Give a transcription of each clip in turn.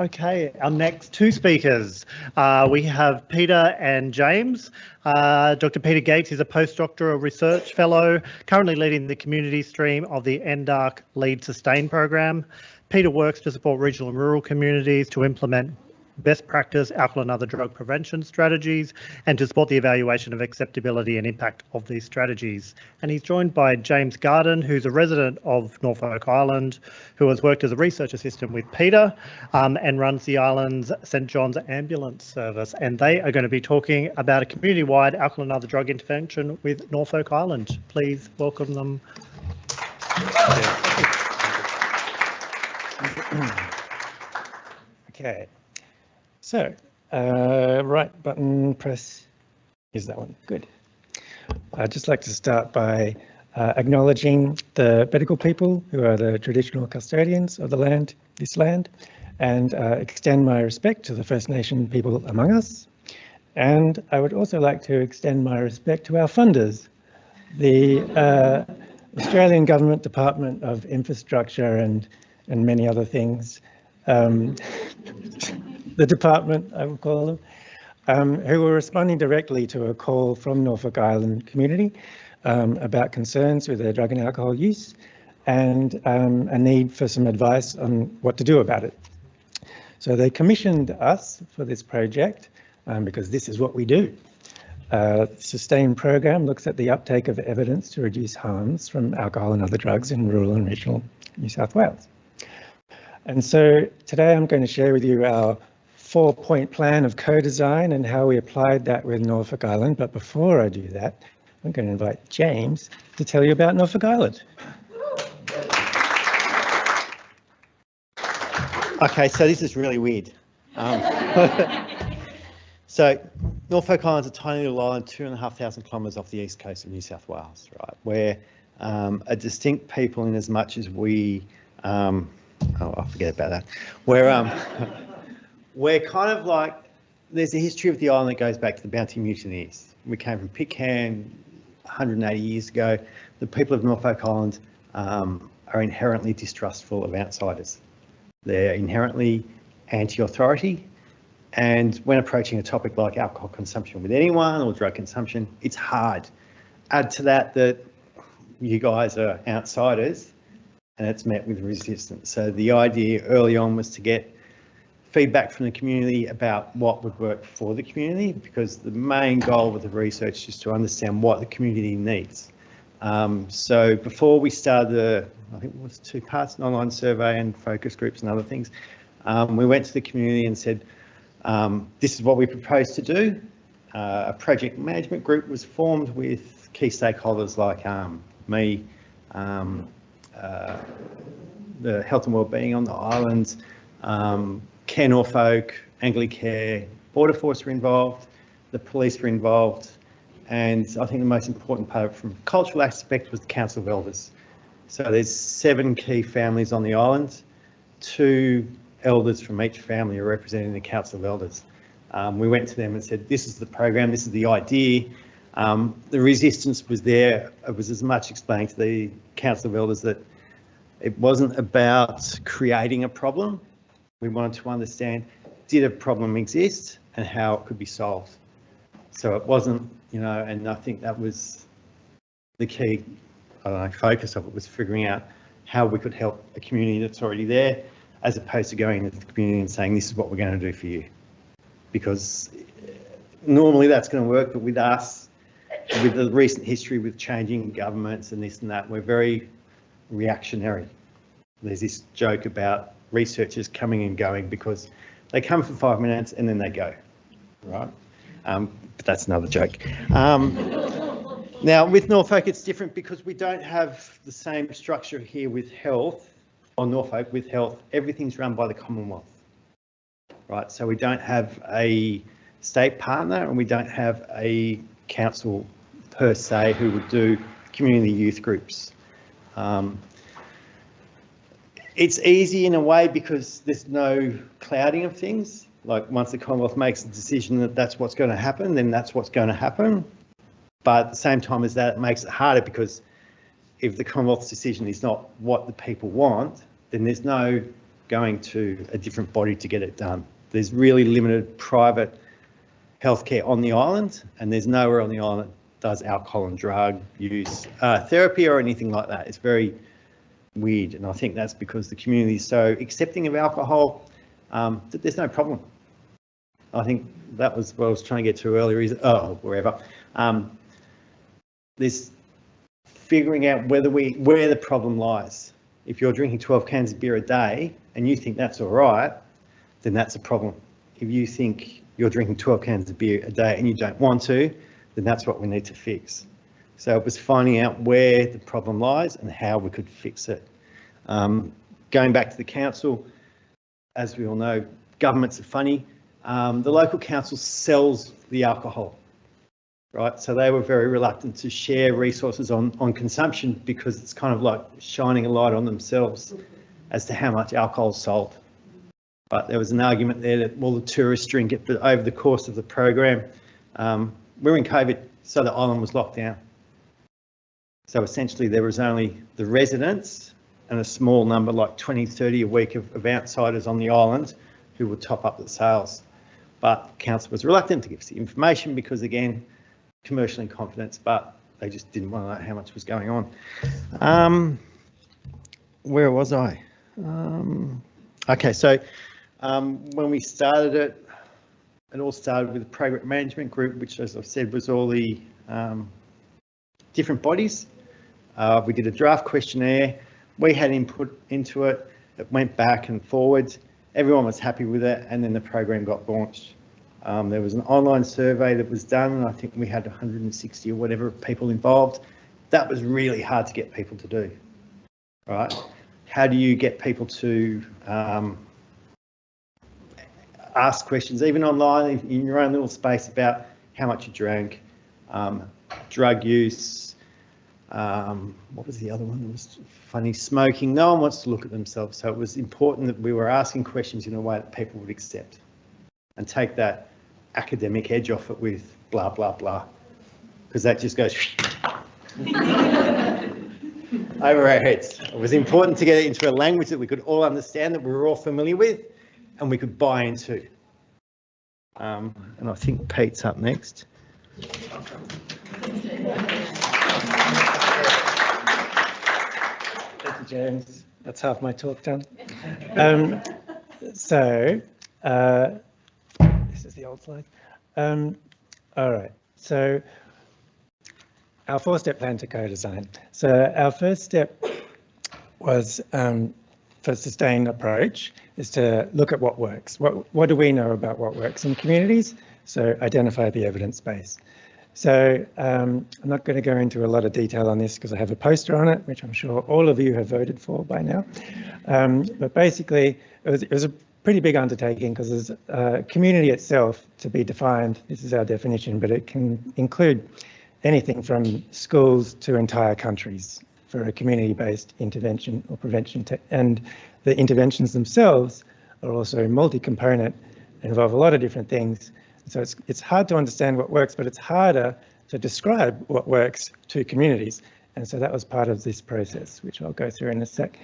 Okay, our next two speakers, we have Peter and James. Dr. Peter Gates is a postdoctoral research fellow, currently leading the community stream of the NDARC Lead Sustain program. Peter works to support regional and rural communities to implement best practice alcohol and other drug prevention strategies and to support the evaluation of acceptability and impact of these strategies. And he's joined by James Garden, who's a resident of Norfolk Island, who has worked as a research assistant with Peter and runs the island's St John's ambulance service. And they are going to be talking about a community-wide alcohol and other drug intervention with Norfolk Island. Please welcome them. Okay. So, right button press is that one. Good. I'd just like to start by acknowledging the Bedigal people who are the traditional custodians of the land, this land, and extend my respect to the First Nation people among us. And I would also like to extend my respect to our funders, the Australian Government Department of Infrastructure and many other things. The department, I would call them, who were responding directly to a call from Norfolk Island community about concerns with their drug and alcohol use and a need for some advice on what to do about it. So they commissioned us for this project because this is what we do. Sustain program looks at the uptake of evidence to reduce harms from alcohol and other drugs in rural and regional New South Wales. And so today I'm going to share with you our 4-point plan of co-design and how we applied that with Norfolk Island. But before I do that, I'm going to invite James to tell you about Norfolk Island. Okay, so this is really weird. So Norfolk Island's a tiny little island, 2,500 kilometres off the east coast of New South Wales, right? We're a distinct people in as much as we, oh, I'll forget about that. We're kind of like, there's a history of the island that goes back to the Bounty Mutineers. We came from Pitcairn 180 years ago. The people of Norfolk Island are inherently distrustful of outsiders. They're inherently anti-authority. And when approaching a topic like alcohol consumption with anyone or drug consumption, it's hard. Add to that you guys are outsiders and it's met with resistance. So the idea early on was to get feedback from the community about what would work for the community, because the main goal with the research is to understand what the community needs. So before we started I think it was 2 parts, an online survey and focus groups and other things, we went to the community and said, this is what we propose to do. A project management group was formed with key stakeholders like me, the health and wellbeing on the island, Care Norfolk, Anglicare, Border Force were involved, the police were involved, and I think the most important part from a cultural aspect was the Council of Elders. So there's 7 key families on the island, 2 elders from each family are representing the Council of Elders. We went to them and said, this is the program, this is the idea. The resistance was there. It was as much explaining to the Council of Elders that it wasn't about creating a problem. We wanted to understand, did a problem exist and how it could be solved? So it wasn't, and I think that was the key, focus of it, was figuring out how we could help a community that's already there, as opposed to going into the community and saying, this is what we're going to do for you. Because normally that's going to work, but with us, with the recent history with changing governments and this and that, we're very reactionary. There's this joke about researchers coming and going because they come for 5 minutes and then they go, right? But that's another joke. Now with Norfolk it's different because we don't have the same structure here with health, or Norfolk with health. Everything's run by the Commonwealth, right? So we don't have a state partner and we don't have a council per se who would do community youth groups. It's easy in a way because there's no clouding of things. Like once the Commonwealth makes a decision that that's what's going to happen, then that's what's going to happen. But at the same time as that, it makes it harder because if the Commonwealth's decision is not what the people want, then there's no going to a different body to get it done. There's really limited private healthcare on the island, and there's nowhere on the island does alcohol and drug use therapy or anything like that. It's very weird, and I think that's because the community is so accepting of alcohol that there's no problem. I think that was what I was trying to get to earlier. Wherever. There's figuring out where the problem lies. If you're drinking 12 cans of beer a day and you think that's all right, then that's a problem. If you think you're drinking 12 cans of beer a day and you don't want to, then that's what we need to fix. So it was finding out where the problem lies and how we could fix it. Going back to the council, as we all know, governments are funny. The local council sells the alcohol, right? So they were very reluctant to share resources on consumption because it's kind of like shining a light on themselves as to how much alcohol is sold. But there was an argument there that, well, the tourists drink it, but over the course of the program, we're in COVID, so the island was locked down. So essentially there was only the residents and a small number, like 20, 30 a week of outsiders on the island who would top up the sales. But council was reluctant to give us the information because, again, commercial in confidence, but they just didn't want to know how much was going on. Where was I? Okay, so when we started it all started with the program management group, which, as I've said, was all the different bodies. We did a draft questionnaire. We had input into it. It went back and forwards. Everyone was happy with it, and then the program got launched. There was an online survey that was done, and I think we had 160 or whatever people involved. That was really hard to get people to do, right? How do you get people to ask questions, even online, in your own little space, about how much you drank, drug use, what was the other one that was funny? Smoking. No one wants to look at themselves, so it was important that we were asking questions in a way that people would accept and take that academic edge off it with blah, blah, blah, because that just goes over our heads. It was important to get it into a language that we could all understand, that we were all familiar with, and we could buy into. And I think Pete's up next. Thank you, James. That's half my talk done. This is the old slide. All right, so our 4-step plan to co-design. So our first step was for sustained approach is to look at what works. What do we know about what works in communities? So identify the evidence base. So I'm not going to go into a lot of detail on this because I have a poster on it, which I'm sure all of you have voted for by now. But basically, it was a pretty big undertaking because there's a community itself to be defined. This is our definition, but it can include anything from schools to entire countries for a community-based intervention or prevention. And the interventions themselves are also multi-component, involve a lot of different things. So it's hard to understand what works, but it's harder to describe what works to communities. And so that was part of this process, which I'll go through in a sec.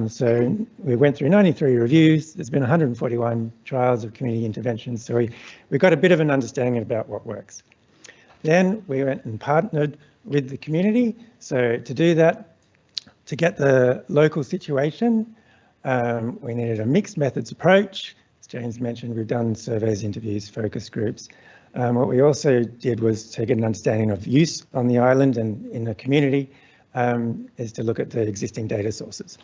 So we went through 93 reviews. There's been 141 trials of community interventions. So we got a bit of an understanding about what works. Then we went and partnered with the community. So to do that, to get the local situation, we needed a mixed methods approach. As James mentioned, we've done surveys, interviews, focus groups. What we also did was to get an understanding of use on the island and in the community, is to look at the existing data sources.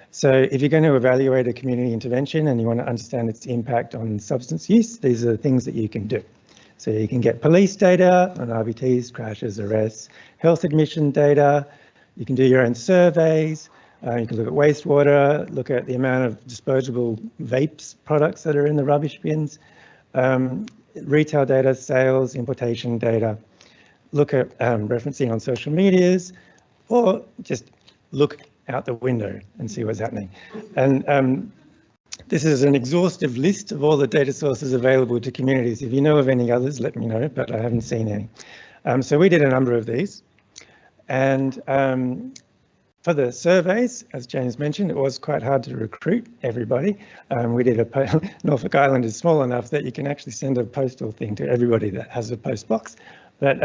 So if you're going to evaluate a community intervention and you want to understand its impact on substance use, these are the things that you can do. So you can get police data on RBTs, crashes, arrests, health admission data. You can do your own surveys. You can look at wastewater, look at the amount of disposable vapes products that are in the rubbish bins, retail data, sales, importation data, look at referencing on social medias, or just look out the window and see what's happening. And this is an exhaustive list of all the data sources available to communities. If you know of any others, let me know, but I haven't seen any. So we did a number of these. And For the surveys, as James mentioned, it was quite hard to recruit everybody. We did Norfolk Island is small enough that you can actually send a postal thing to everybody that has a post box. But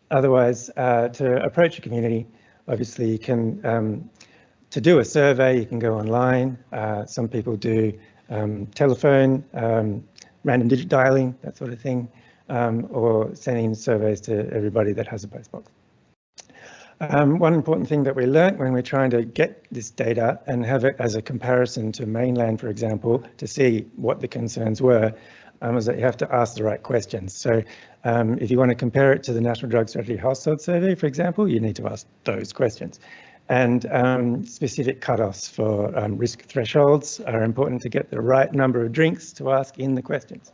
otherwise, to approach a community, obviously you can, to do a survey, you can go online. Some people do telephone, random digit dialing, that sort of thing, or sending surveys to everybody that has a post box. One important thing that we learnt when we're trying to get this data and have it as a comparison to mainland, for example, to see what the concerns were, was that you have to ask the right questions. So if you want to compare it to the National Drug Strategy Household Survey, for example, you need to ask those questions. And specific cutoffs for risk thresholds are important to get the right number of drinks to ask in the questions.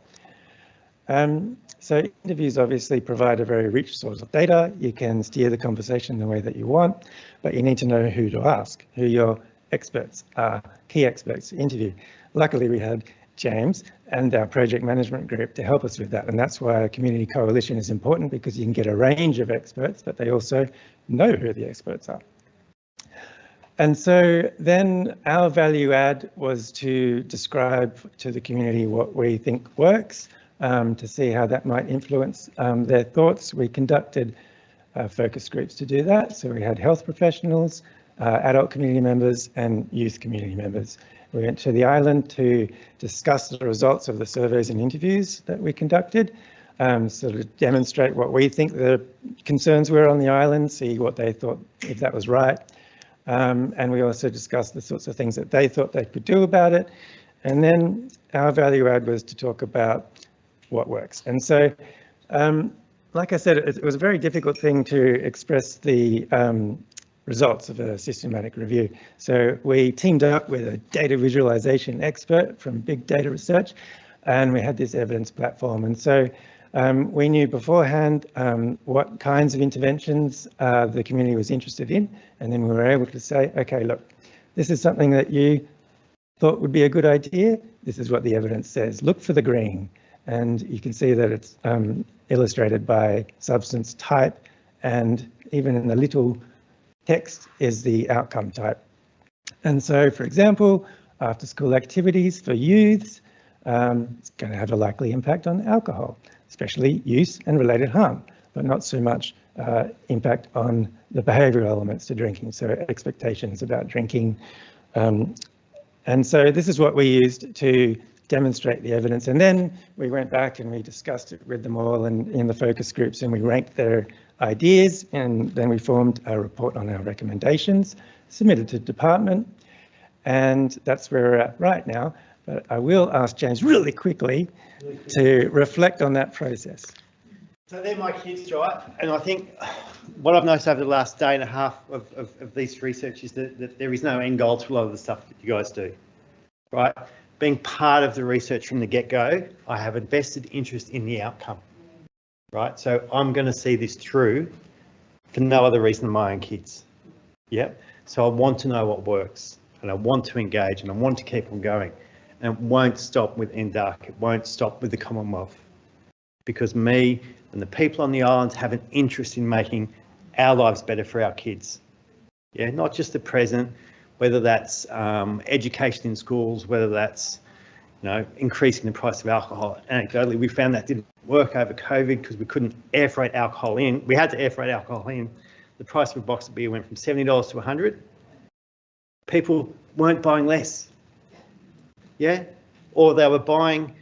So interviews obviously provide a very rich source of data. You can steer the conversation the way that you want, but you need to know who to ask, who your experts are, key experts to interview. Luckily, we had James and our project management group to help us with that. And that's why a community coalition is important, because you can get a range of experts, but they also know who the experts are. And so then our value add was to describe to the community what we think works, to see how that might influence their thoughts. We conducted focus groups to do that. So we had health professionals, adult community members and youth community members. We went to the island to discuss the results of the surveys and interviews that we conducted, sort of demonstrate what we think the concerns were on the island, see what they thought, if that was right. And we also discussed the sorts of things that they thought they could do about it. And then our value add was to talk about what works. And so, like I said, it was a very difficult thing to express the results of a systematic review. So we teamed up with a data visualization expert from big data research, and we had this evidence platform. And so we knew beforehand what kinds of interventions the community was interested in, and then we were able to say, okay, look, this is something that you thought would be a good idea. This is what the evidence says. Look for the green. And you can see that it's illustrated by substance type, and even in the little text is the outcome type. And so, for example, after school activities for youths, it's going to have a likely impact on alcohol, especially use and related harm, but not so much impact on the behavioural elements to drinking, so expectations about drinking. And so this is what we used to demonstrate the evidence. And then we went back and we discussed it with them all and in the focus groups, and we ranked their ideas, and then we formed a report on our recommendations, submitted to the department, and that's where we're at right now. But I will ask James really quickly to reflect on that process. So they're my kids, right? And I think what I've noticed over the last day and a half of this research is that there is no end goal to a lot of the stuff that you guys do, right? Being part of the research from the get-go, I have a vested interest in the outcome, right? So I'm going to see this through for no other reason than my own kids. Yeah. So I want to know what works, and I want to engage, and I want to keep on going. And it won't stop with NDARC. It won't stop with the Commonwealth, because me and the people on the islands have an interest in making our lives better for our kids. Yeah, not just the present, whether that's education in schools, whether that's, you know, increasing the price of alcohol. Anecdotally, we found that didn't work over COVID because we couldn't air freight alcohol in. We had to air freight alcohol in. The price of a box of beer went from $70 to $100. People weren't buying less. Yeah, or they were buying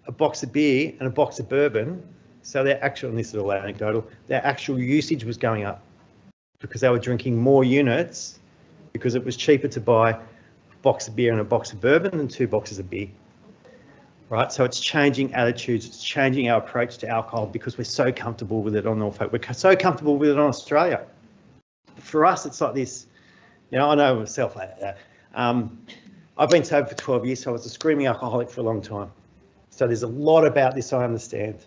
a box of beer and a box of bourbon. So their actual, and this is all anecdotal, their actual usage was going up because they were drinking more units, because it was cheaper to buy a box of beer and a box of bourbon than 2 boxes of beer, right? So it's changing attitudes, it's changing our approach to alcohol because we're so comfortable with it on Norfolk. We're so comfortable with it on Australia. For us, it's like this, you know, I know myself like that. I've been sober for 12 years, so I was a screaming alcoholic for a long time. So there's a lot about this I understand.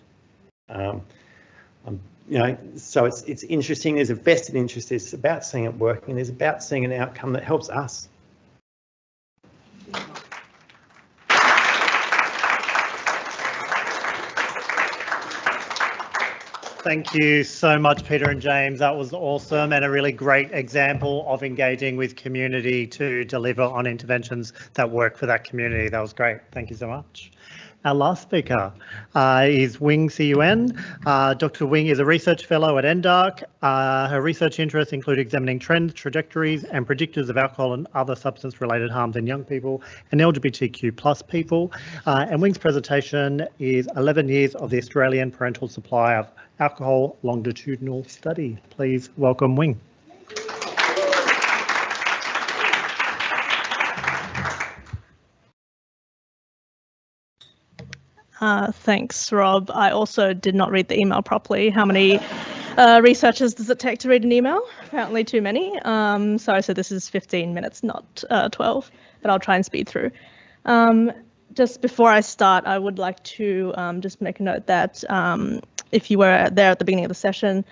You know, so it's interesting. There's a vested interest. It's about seeing it working. There's about seeing an outcome that helps us. Thank you so much, Peter and James. That was awesome and a really great example of engaging with community to deliver on interventions that work for that community. That was great. Thank you so much. Our last speaker is Wing See Yuen. Dr. Wing is a research fellow at NDARC. Her research interests include examining trends, trajectories and predictors of alcohol and other substance-related harms in young people and LGBTQ+ people. And Wing's presentation is 11 years of the Australian Parental Supply of Alcohol Longitudinal Study. Please welcome Wing. Thanks, Rob. I also did not read the email properly. How many researchers does it take to read an email? Apparently too many. So this is 15 minutes, not 12, but I'll try and speed through. Just before I start, I would like to just make a note that if you were there at the beginning of the session,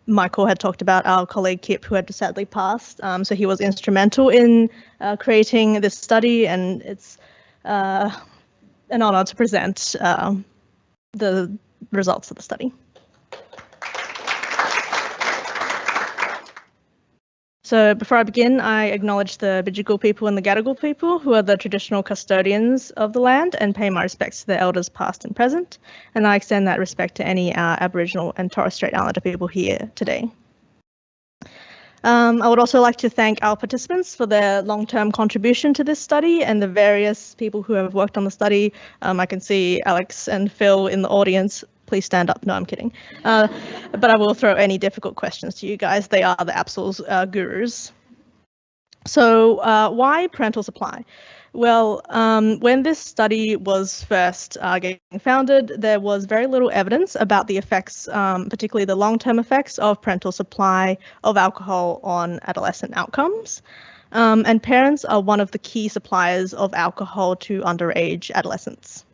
Michael had talked about our colleague Kip, who had sadly passed. So he was instrumental in creating this study, and it's an honour to present the results of the study. So before I begin, I acknowledge the Bidjigal people and the Gadigal people, who are the traditional custodians of the land, and pay my respects to their elders past and present. And I extend that respect to any Aboriginal and Torres Strait Islander people here today. I would also like to thank our participants for their long-term contribution to this study and the various people who have worked on the study. I can see Alex and Phil in the audience. Please stand up. No, I'm kidding. But I will throw any difficult questions to you guys. They are the APSL's gurus. So why parental supply? Well, when this study was first getting founded, there was very little evidence about the effects, particularly the long-term effects of parental supply of alcohol on adolescent outcomes. And parents are one of the key suppliers of alcohol to underage adolescents.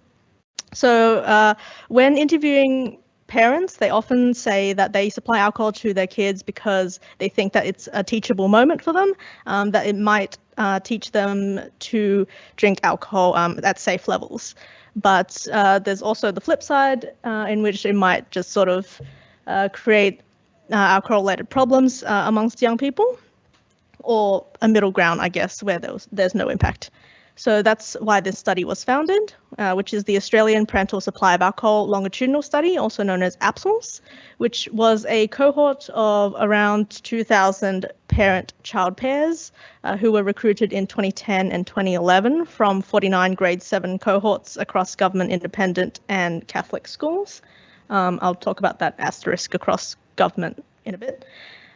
So when interviewing parents, they often say that they supply alcohol to their kids because they think that it's a teachable moment for them, that it might teach them to drink alcohol at safe levels. But there's also the flip side in which it might just sort of create alcohol-related problems amongst young people, or a middle ground, I guess, where there's no impact. So that's why this study was founded, which is the Australian Parental Supply of Alcohol Longitudinal Study, also known as APSLS, which was a cohort of around 2,000 parent-child pairs who were recruited in 2010 and 2011 from 49 grade 7 cohorts across government, independent and Catholic schools. I'll talk about that asterisk across government in a bit.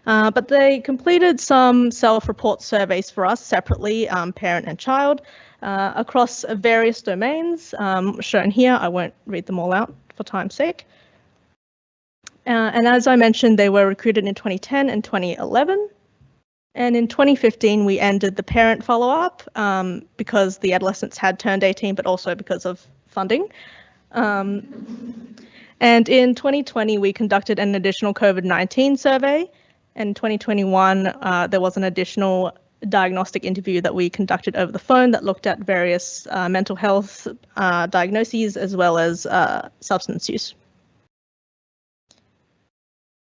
But they completed some self-report surveys for us separately, parent and child, across various domains shown here. I won't read them all out for time's sake. And as I mentioned, they were recruited in 2010 and 2011. And in 2015, we ended the parent follow-up because the adolescents had turned 18, but also because of funding. And in 2020, we conducted an additional COVID-19 survey. In 2021, there was an additional diagnostic interview that we conducted over the phone that looked at various mental health diagnoses as well as substance use.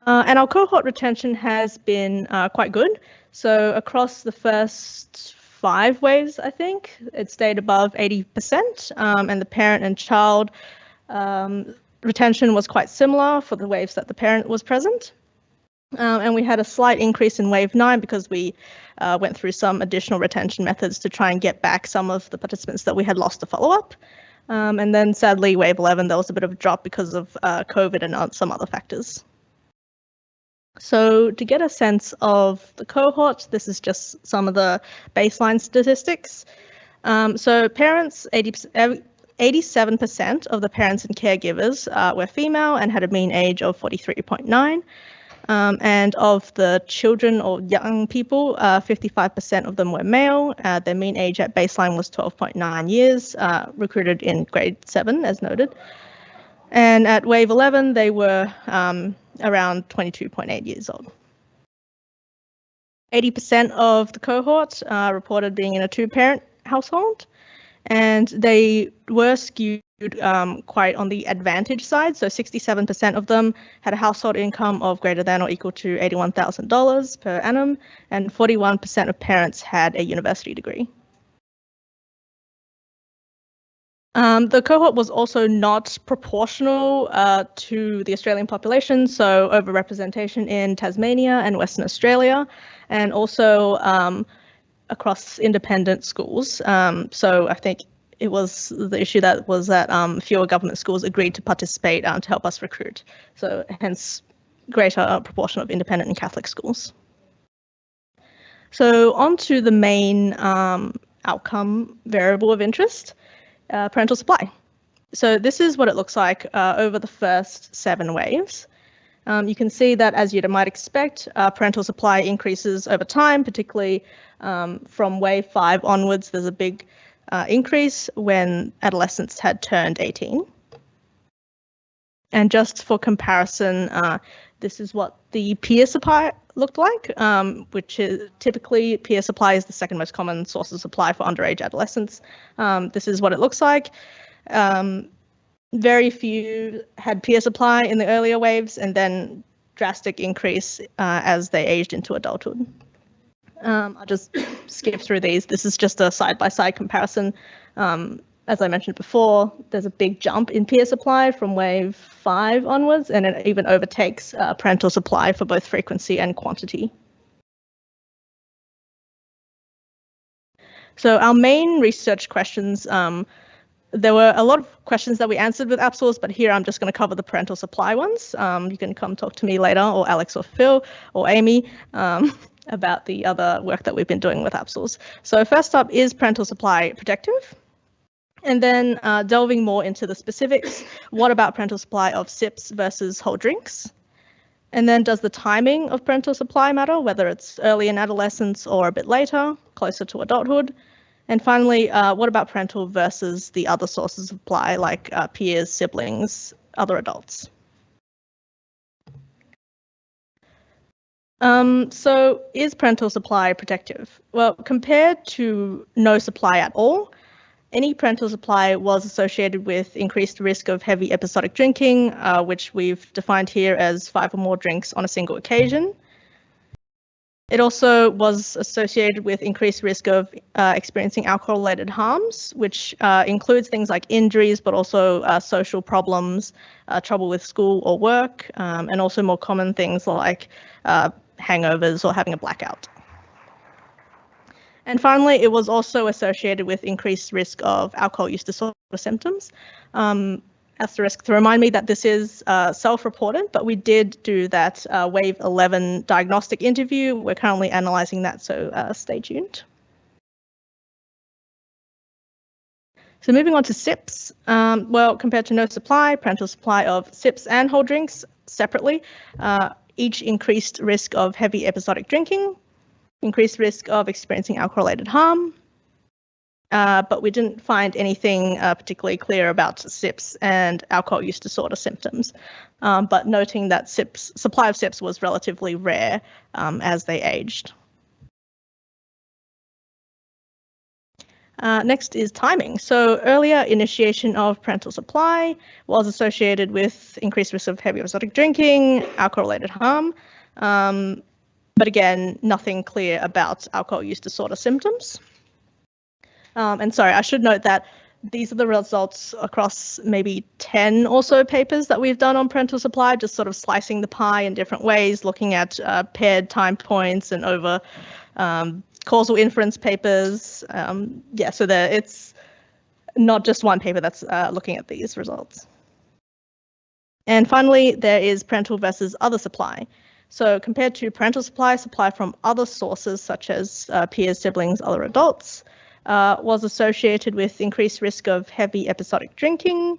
And our cohort retention has been quite good. So across the first 5 waves, I think, it stayed above 80%, and the parent and child retention was quite similar for the waves that the parent was present. And we had a slight increase in wave 9 because we went through some additional retention methods to try and get back some of the participants that we had lost to follow-up. And then sadly, wave 11, there was a bit of a drop because of COVID and some other factors. So to get a sense of the cohort, this is just some of the baseline statistics. So parents, 87% of the parents and caregivers were female and had a mean age of 43.9. And of the children or young people, 55% of them were male. Their mean age at baseline was 12.9 years, recruited in grade 7, as noted. And at wave 11, they were around 22.8 years old. 80% of the cohort reported being in a 2-parent household, and they were skewed quite on the advantage side. So 67% of them had a household income of greater than or equal to $81,000 per annum, and 41% of parents had a university degree. The cohort was also not proportional to the Australian population, so overrepresentation in Tasmania and Western Australia, and also across independent schools. So I think it was the issue that was that fewer government schools agreed to participate to help us recruit. So hence greater proportion of independent and Catholic schools. So on to the main outcome variable of interest. Parental supply. So this is what it looks like over the first 7 waves. You can see that, as you might expect, parental supply increases over time, particularly from wave 5 onwards. There's a big increase when adolescents had turned 18. And just for comparison, this is what the peer supply looked like, which is typically peer supply is the second most common source of supply for underage adolescents. This is what it looks like. Very few had peer supply in the earlier waves, and then drastic increase as they aged into adulthood. I'll just skip through these. This is just a side-by-side comparison. As I mentioned before, there's a big jump in peer supply from wave 5 onwards, and it even overtakes parental supply for both frequency and quantity. So our main research questions, there were a lot of questions that we answered with APSORS, but here I'm just going to cover the parental supply ones. You can come talk to me later, or Alex or Phil or Amy, about the other work that we've been doing with APSORS. So first up, is parental supply protective? And then delving more into the specifics, what about parental supply of sips versus whole drinks? And then does the timing of parental supply matter, whether it's early in adolescence or a bit later, closer to adulthood? And finally, what about parental versus the other sources of supply, like peers, siblings, other adults? So is parental supply protective? Well, compared to no supply at all, any parental supply was associated with increased risk of heavy episodic drinking, which we've defined here as 5 or more drinks on a single occasion. It also was associated with increased risk of experiencing alcohol-related harms, which includes things like injuries, but also social problems, trouble with school or work, and also more common things like hangovers or having a blackout. And finally, it was also associated with increased risk of alcohol use disorder symptoms. Asterisk to remind me that this is self-reported, but we did do that wave 11 diagnostic interview. We're currently analysing that, so stay tuned. So moving on to SIPs. Well, compared to no supply, parental supply of SIPs and whole drinks separately, each increased risk of heavy episodic drinking, increased risk of experiencing alcohol-related harm, but we didn't find anything particularly clear about SIPs and alcohol use disorder symptoms, but noting that supply of SIPs was relatively rare as they aged. Next is timing. So earlier initiation of parental supply was associated with increased risk of heavy episodic drinking, alcohol-related harm, but again, nothing clear about alcohol use disorder symptoms. And sorry, I should note that these are the results across maybe 10 or so papers that we've done on parental supply, just sort of slicing the pie in different ways, looking at paired time points and over causal inference papers. Yeah, so it's not just one paper that's looking at these results. And finally, there is parental versus other supply. So compared to parental supply, supply from other sources such as peers, siblings, other adults, was associated with increased risk of heavy episodic drinking,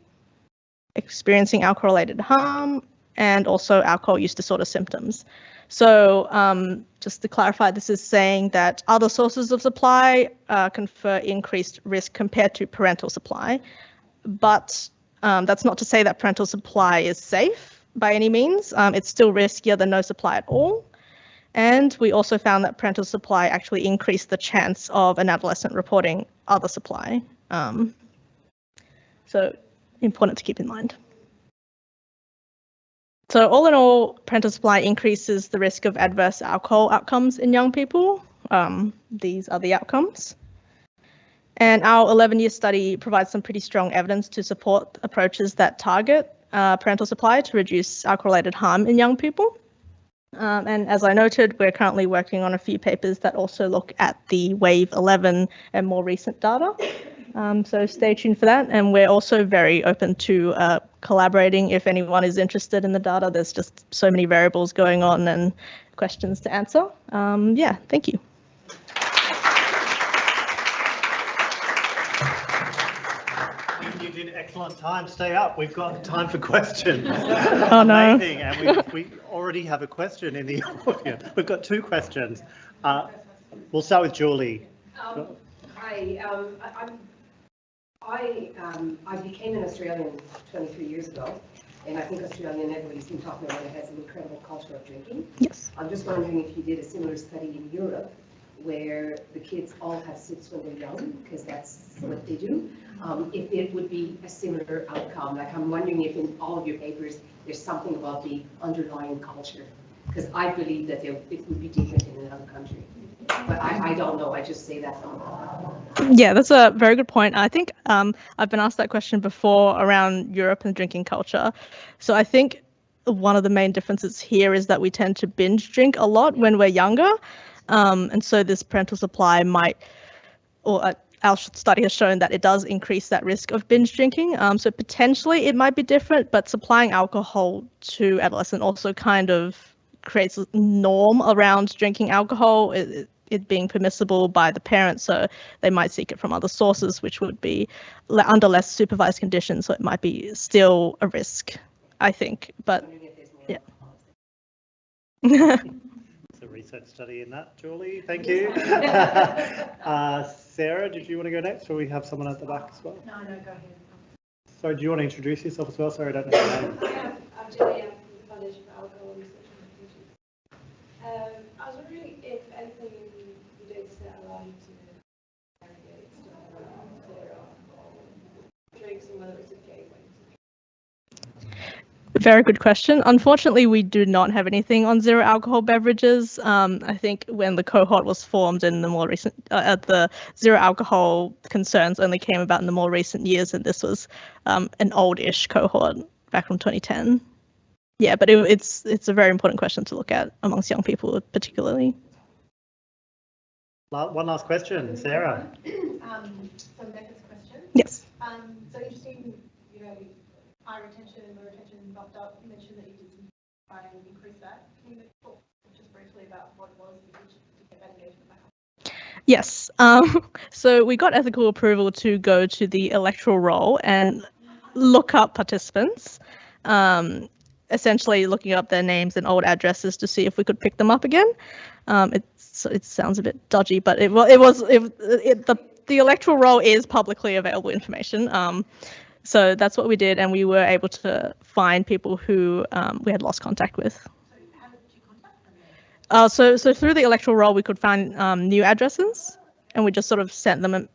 experiencing alcohol-related harm, and also alcohol use disorder symptoms. So just to clarify, this is saying that other sources of supply confer increased risk compared to parental supply, but that's not to say that parental supply is safe by any means. It's still riskier than no supply at all. And we also found that parental supply actually increased the chance of an adolescent reporting other supply. So important to keep in mind. So all in all, parental supply increases the risk of adverse alcohol outcomes in young people. These are the outcomes. And our 11-year study provides some pretty strong evidence to support approaches that target parental supply to reduce alcohol-related harm in young people. And as I noted, we're currently working on a few papers that also look at the Wave 11 and more recent data. So stay tuned for that. And we're also very open to collaborating if anyone is interested in the data. There's just so many variables going on and questions to answer. Yeah, thank you. You did excellent time. Stay up. We've got time for questions. Oh, no. Amazing. And we already have a question in the audience. We've got two questions. We'll start with Julie. Hi. I became an Australian 23 years ago, and I think Australian, everybody's been talking about it, has an incredible culture of drinking. Yes. I'm just wondering if you did a similar study in Europe, where the kids all have SIDS when they're young, because that's what they do. If it would be a similar outcome, like I'm wondering if in all of your papers there's something about the underlying culture, because I believe that it would be different in another country. But I don't know, I just say that. Yeah, that's a very good point. I think I've been asked that question before around Europe and drinking culture. So I think one of the main differences here is that we tend to binge drink a lot when we're younger. And so this parental supply might, or our study has shown that it does increase that risk of binge drinking. So potentially it might be different, but supplying alcohol to adolescents also kind of creates a norm around drinking alcohol, it being permissible by the parents. So they might seek it from other sources, which would be under less supervised conditions. So it might be still a risk, I think. But yeah. A research study in that, Julie. Thank you. Sarah, did you want to go next, or we have someone at the back as well? No, go ahead. Sorry, do you want to introduce yourself as well? Sorry, I don't know your name. I'm Julie, I'm from the Foundation for Alcohol Research and I was wondering if anything in the data set allow you to aggregate stuff around zero alcohol drinks and whether it's a gateway. Very good question. Unfortunately, we do not have anything on zero alcohol beverages. I think when the cohort was formed in the more recent, the zero alcohol concerns only came about in the more recent years, and this was an old-ish cohort back from 2010. Yeah, but it's a very important question to look at amongst young people, particularly. One last question, Sarah. So Becca's question. Yes. So interesting, high retention and low retention bumped up. You mentioned that you did some try and increase that. Can you talk just briefly about what it was to get that engagement back up? Yes. So we got ethical approval to go to the electoral roll and look up participants, essentially looking up their names and old addresses to see if we could pick them up again. It sounds a bit dodgy, but the electoral roll is publicly available information. So that's what we did, and we were able to find people who we had lost contact with. So how did you contact them? So through the electoral roll, we could find new addresses, and we just sort of sent them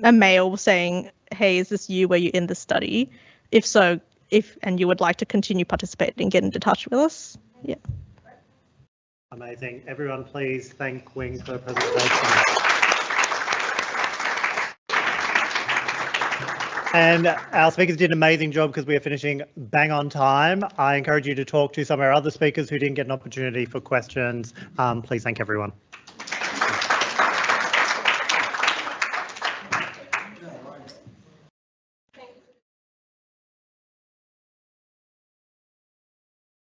a mail saying, "Hey, is this you? Were you in the study? If so, and you would like to continue participating, get into touch with us." Yeah. Amazing. Everyone, please thank Wing for the presentation. And our speakers did an amazing job because we are finishing bang on time. I encourage you to talk to some of our other speakers who didn't get an opportunity for questions. Please thank everyone.